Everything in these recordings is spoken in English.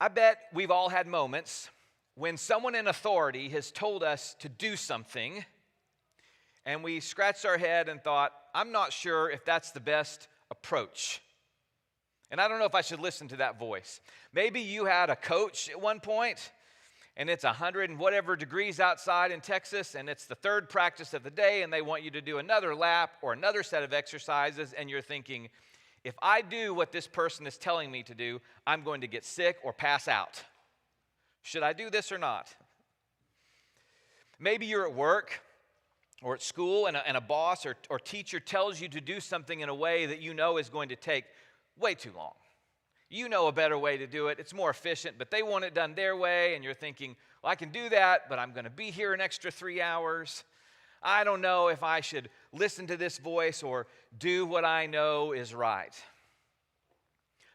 I bet we've all had moments when someone in authority has told us to do something, and we scratched our head and thought, I'm not sure if that's the best approach. And I don't know if I should listen to that voice. Maybe you had a coach at one point, and it's 100 and whatever degrees outside in Texas, and it's the third practice of the day, and they want you to do another lap or another set of exercises, and you're thinking, if I do what this person is telling me to do, I'm going to get sick or pass out. Should I do this or not? Maybe you're at work or at school, and a boss or teacher tells you to do something in a way that you know is going to take way too long. You know a better way to do it. It's more efficient, but they want it done their way, and you're thinking, well, I can do that, but I'm going to be here an extra 3 hours. I don't know if I should listen to this voice or do what I know is right.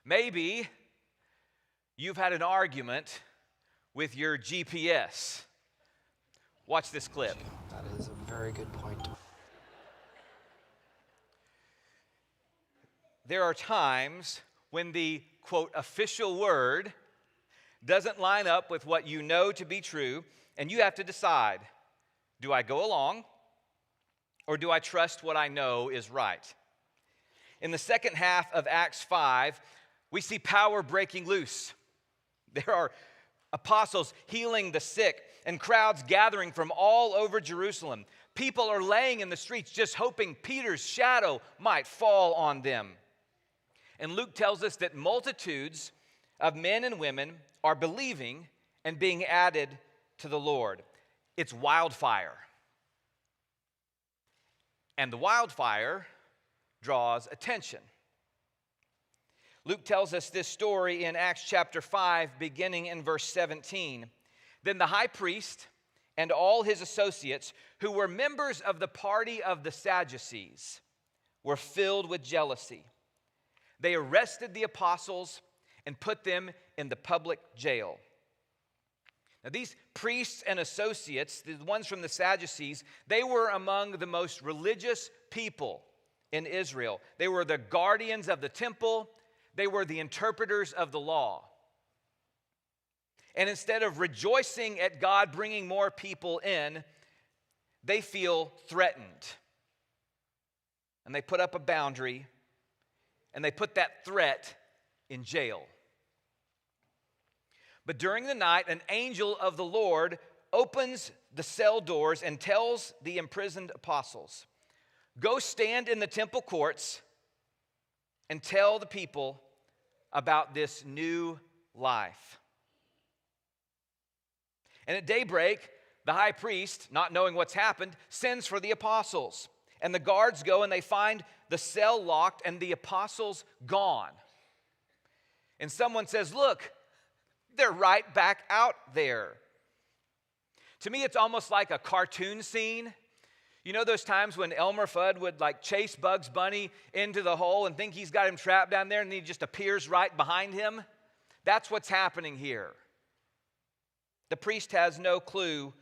Maybe you've had an argument with your GPS. Watch this clip. That is a very good point. There are times when the, quote, official word doesn't line up with what you know to be true, and you have to decide, do I go along or do I trust what I know is right? In the second half of Acts 5, we see power breaking loose. There are apostles healing the sick and crowds gathering from all over Jerusalem. People are laying in the streets just hoping Peter's shadow might fall on them. And Luke tells us that multitudes of men and women are believing and being added to the Lord. It's wildfire. And the wildfire draws attention. Luke tells us this story in Acts chapter 5, beginning in verse 17. Then the high priest and all his associates, who were members of the party of the Sadducees, were filled with jealousy. They arrested the apostles and put them in the public jail. Now, these priests and associates, the ones from the Sadducees, they were among the most religious people in Israel. They were the guardians of the temple. They were the interpreters of the law. And instead of rejoicing at God bringing more people in, they feel threatened. And they put up a boundary, and they put that threat in jail. But during the night, an angel of the Lord opens the cell doors and tells the imprisoned apostles, go stand in the temple courts and tell the people about this new life. And at daybreak, the high priest, not knowing what's happened, sends for the apostles. And the guards go and they find the cell locked and the apostles gone. And someone says, look, they're right back out there. To me, it's almost like a cartoon scene. You know those times when Elmer Fudd would like chase Bugs Bunny into the hole and think he's got him trapped down there and he just appears right behind him? That's what's happening here. The priest has no clue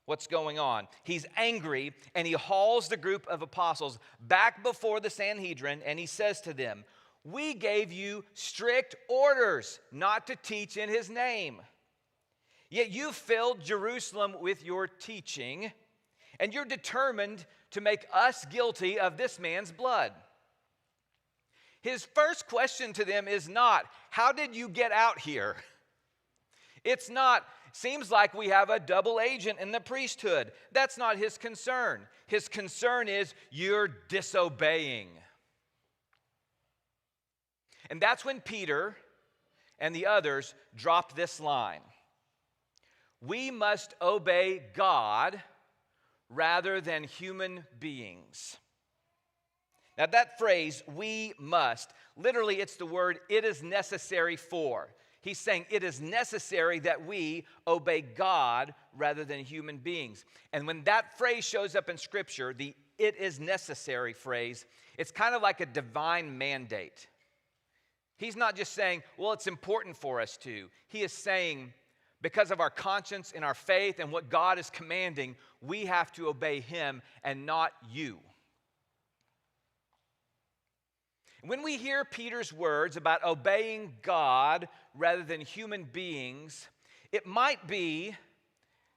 what's going on. He's angry and he hauls the group of apostles back before the Sanhedrin and he says to them, we gave you strict orders not to teach in his name. Yet you filled Jerusalem with your teaching, and you're determined to make us guilty of this man's blood. His first question to them is not, how did you get out here? It's not, seems like we have a double agent in the priesthood. That's not his concern. His concern is, you're disobeying. And that's when Peter and the others dropped this line. We must obey God rather than human beings. Now that phrase, we must, literally it's the word, it is necessary for. He's saying it is necessary that we obey God rather than human beings. And when that phrase shows up in Scripture, the it is necessary phrase, it's kind of like a divine mandate. He's not just saying, well, it's important for us to. He is saying, because of our conscience and our faith and what God is commanding, we have to obey him and not you. When we hear Peter's words about obeying God rather than human beings, it might be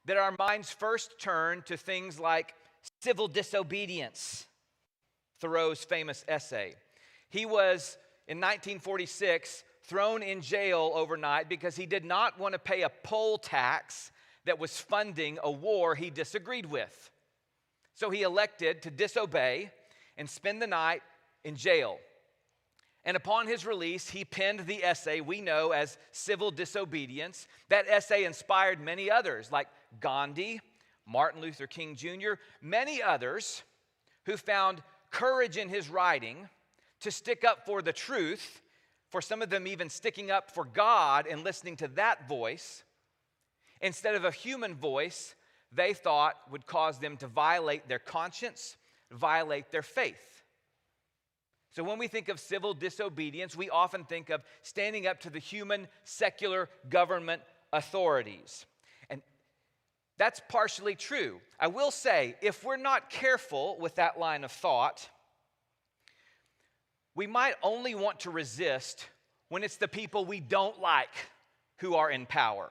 that our minds first turn to things like civil disobedience, Thoreau's famous essay. He was, in 1946, thrown in jail overnight because he did not want to pay a poll tax that was funding a war he disagreed with. So he elected to disobey and spend the night in jail. And upon his release, he penned the essay we know as Civil Disobedience. That essay inspired many others, like Gandhi, Martin Luther King Jr., many others who found courage in his writing to stick up for the truth, for some of them even sticking up for God and listening to that voice, instead of a human voice they thought would cause them to violate their conscience, violate their faith. So when we think of civil disobedience, we often think of standing up to the human, secular government authorities. And that's partially true. I will say, if we're not careful with that line of thought, we might only want to resist when it's the people we don't like who are in power.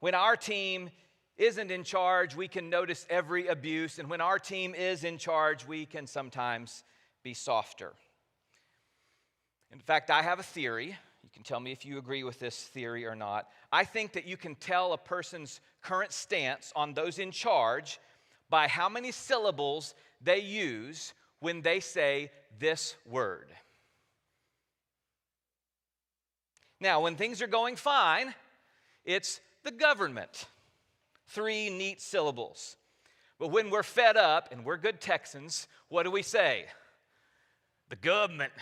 When our team isn't in charge, we can notice every abuse, and when our team is in charge, we can sometimes be softer. In fact, I have a theory. You can tell me if you agree with this theory or not. I think that you can tell a person's current stance on those in charge by how many syllables they use when they say this word. Now, when things are going fine, it's the government. 3 neat syllables. But when we're fed up, and we're good Texans, what do we say? The government.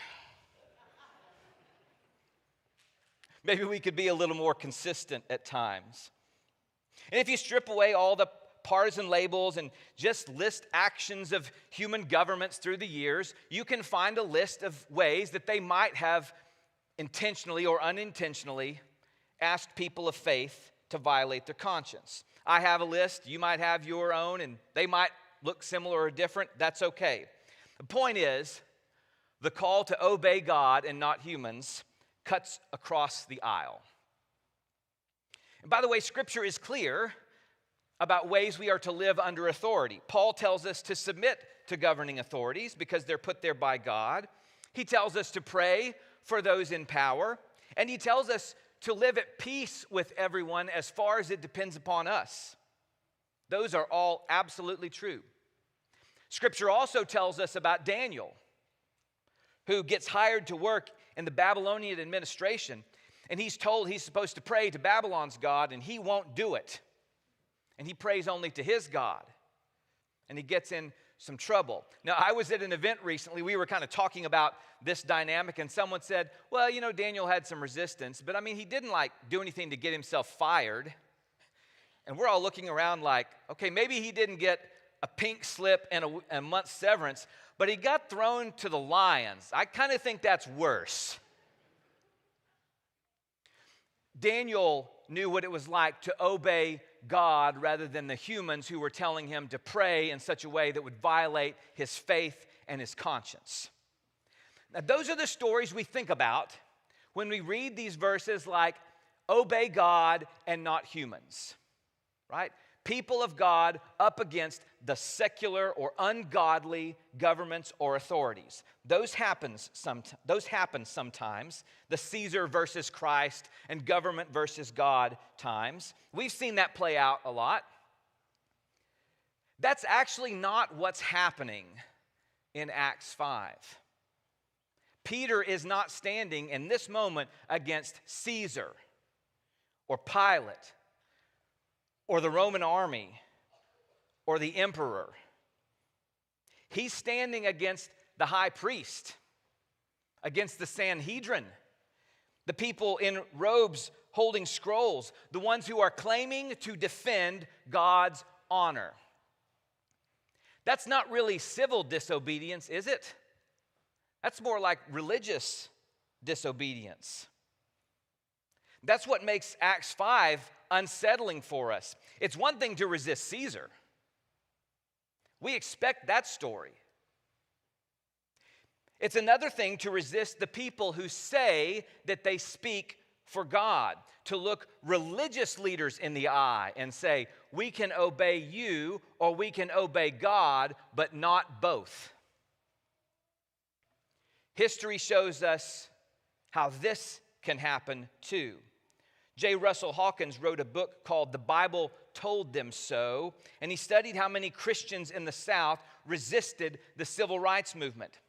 Maybe we could be a little more consistent at times. And if you strip away all the partisan labels and just list actions of human governments through the years, you can find a list of ways that they might have intentionally or unintentionally asked people of faith to violate their conscience. I have a list, you might have your own, and they might look similar or different. That's okay. The point is, the call to obey God and not humans cuts across the aisle. And by the way, Scripture is clear about ways we are to live under authority. Paul tells us to submit to governing authorities because they're put there by God. He tells us to pray for those in power, and he tells us to live at peace with everyone as far as it depends upon us. Those are all absolutely true. Scripture also tells us about Daniel, who gets hired to work in the Babylonian administration, and he's told he's supposed to pray to Babylon's God, and he won't do it. And he prays only to his God, and he gets in some trouble. Now, I was at an event recently. We were kind of talking about this dynamic, and someone said, well, you know, Daniel had some resistance, but I mean, he didn't do anything to get himself fired. And we're all looking around like, okay, maybe he didn't get a pink slip and a month's severance, but he got thrown to the lions. I kind of think that's worse. Daniel knew what it was like to obey God rather than the humans who were telling him to pray in such a way that would violate his faith and his conscience. Now, those are the stories we think about when we read these verses like, obey God and not humans, right? People of God up against the secular or ungodly governments or authorities. Those happen sometimes. The Caesar versus Christ and government versus God times. We've seen that play out a lot. That's actually not what's happening in Acts 5. Peter is not standing in this moment against Caesar or Pilate or the Roman army or the emperor. He's standing against the high priest, against the Sanhedrin, the people in robes holding scrolls, the ones who are claiming to defend God's honor. That's not really civil disobedience, is it? That's more like religious disobedience. That's what makes Acts 5 unsettling for us. It's one thing to resist Caesar. We expect that story. It's another thing to resist the people who say that they speak for God, to look religious leaders in the eye and say, we can obey you or we can obey God, but not both. History shows us how this can happen too. J. Russell Hawkins wrote a book called The Bible Told Them So, and he studied how many Christians in the South resisted the civil rights movement.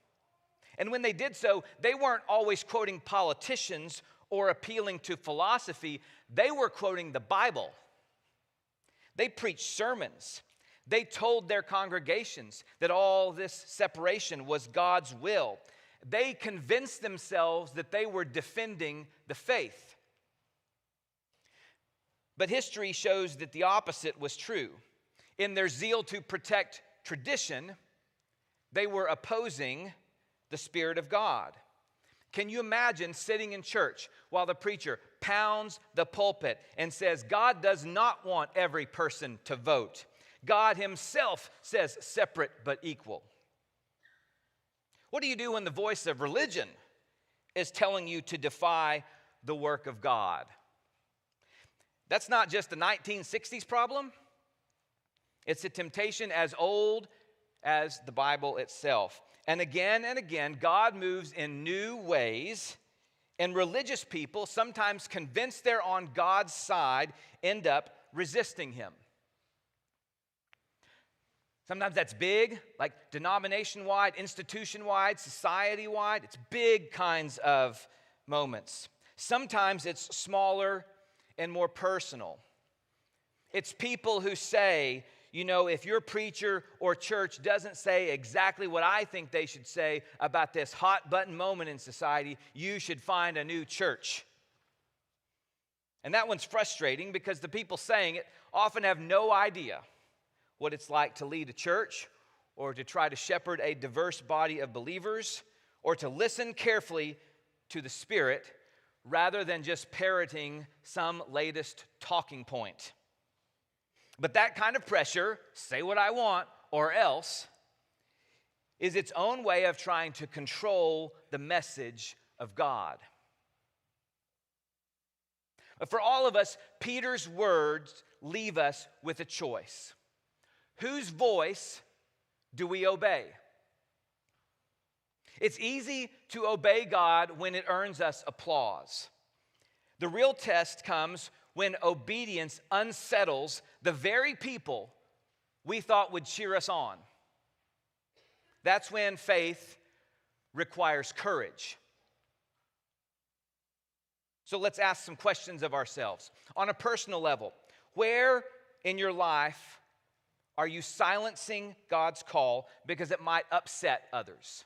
And when they did so, they weren't always quoting politicians or appealing to philosophy. They were quoting the Bible. They preached sermons. They told their congregations that all this separation was God's will. They convinced themselves that they were defending the faith. But history shows that the opposite was true. In their zeal to protect tradition, they were opposing the Spirit of God. Can you imagine sitting in church while the preacher pounds the pulpit and says, God does not want every person to vote. God himself says separate but equal. What do you do when the voice of religion is telling you to defy the work of God? That's not just a 1960s problem. It's a temptation as old as the Bible itself. And again, God moves in new ways, and religious people, sometimes convinced they're on God's side, end up resisting him. Sometimes that's big, like denomination-wide, institution-wide, society-wide. It's big kinds of moments. Sometimes it's smaller and more personal. It's people who say, you know, if your preacher or church doesn't say exactly what I think they should say about this hot button moment in society, you should find a new church. And that one's frustrating because the people saying it often have no idea what it's like to lead a church or to try to shepherd a diverse body of believers or to listen carefully to the Spirit rather than just parroting some latest talking point. But that kind of pressure, say what I want or else, is its own way of trying to control the message of God. But for all of us, Peter's words leave us with a choice. Whose voice do we obey? It's easy to obey God when it earns us applause. The real test comes when obedience unsettles the very people we thought would cheer us on. That's when faith requires courage. So let's ask some questions of ourselves. On a personal level, where in your life are you silencing God's call because it might upset others?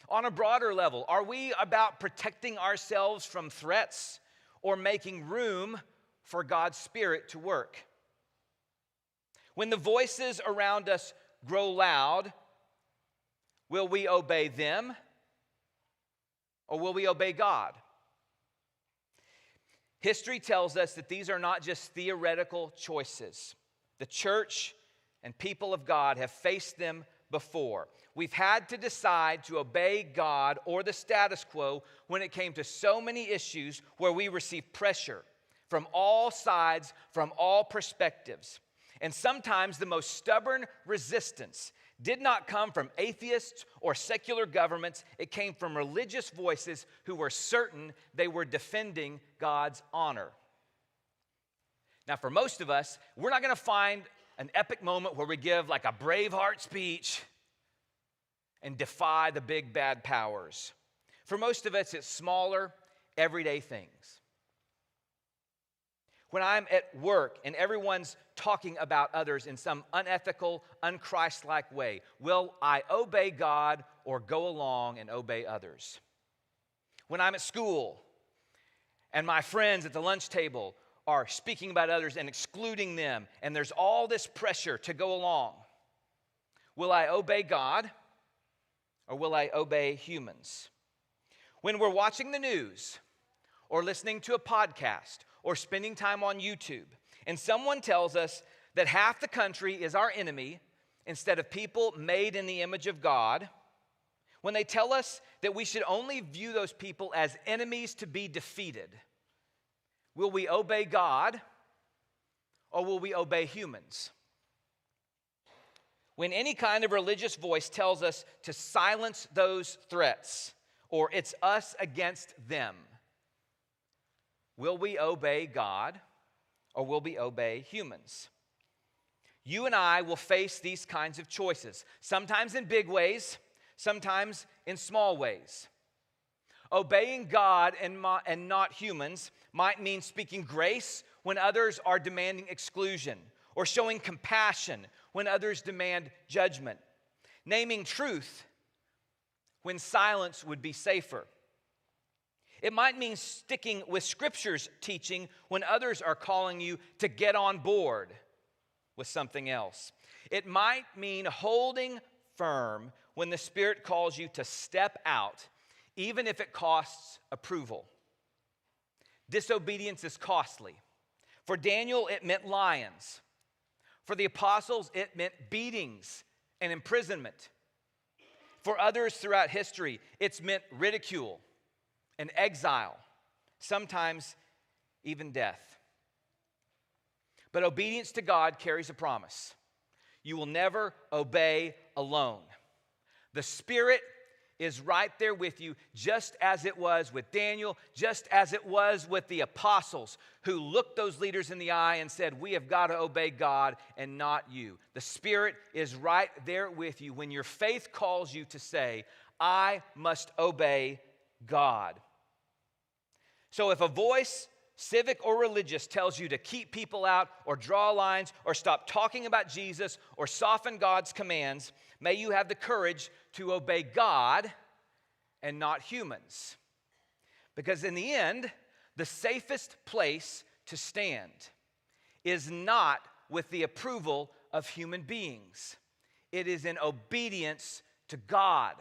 On a broader level, are we about protecting ourselves from threats or making room for God's Spirit to work? When the voices around us grow loud, will we obey them or will we obey God? History tells us that these are not just theoretical choices. The church and people of God have faced them before. We've had to decide to obey God or the status quo when it came to so many issues where we received pressure from all sides, from all perspectives. And sometimes the most stubborn resistance did not come from atheists or secular governments. It came from religious voices who were certain they were defending God's honor. Now, for most of us, we're not going to find an epic moment where we give like a Braveheart speech and defy the big bad powers. For most of us, it's smaller, everyday things. When I'm at work and everyone's talking about others in some unethical, unchristlike way, will I obey God or go along and obey others? When I'm at school and my friends at the lunch table are speaking about others and excluding them, and there's all this pressure to go along, will I obey God or will I obey humans? When we're watching the news or listening to a podcast or spending time on YouTube, and someone tells us that half the country is our enemy instead of people made in the image of God, when they tell us that we should only view those people as enemies to be defeated, will we obey God or will we obey humans? When any kind of religious voice tells us to silence those threats, or it's us against them, will we obey God or will we obey humans? You and I will face these kinds of choices, sometimes in big ways, sometimes in small ways. Obeying God and not humans might mean speaking grace when others are demanding exclusion, or showing compassion when others demand judgment, naming truth when silence would be safer. It might mean sticking with Scripture's teaching when others are calling you to get on board with something else. It might mean holding firm when the Spirit calls you to step out, even if it costs approval. Disobedience is costly. For Daniel, it meant lions. For the apostles, it meant beatings and imprisonment. For others throughout history, it's meant ridicule and exile, sometimes even death. But obedience to God carries a promise. You will never obey alone. The Spirit is right there with you, just as it was with Daniel, just as it was with the apostles who looked those leaders in the eye and said, we have got to obey God and not you. The Spirit is right there with you when your faith calls you to say, I must obey God. So if a voice, civic or religious, tells you to keep people out or draw lines or stop talking about Jesus or soften God's commands, may you have the courage to obey God and not humans. Because in the end, the safest place to stand is not with the approval of human beings. It is in obedience to God.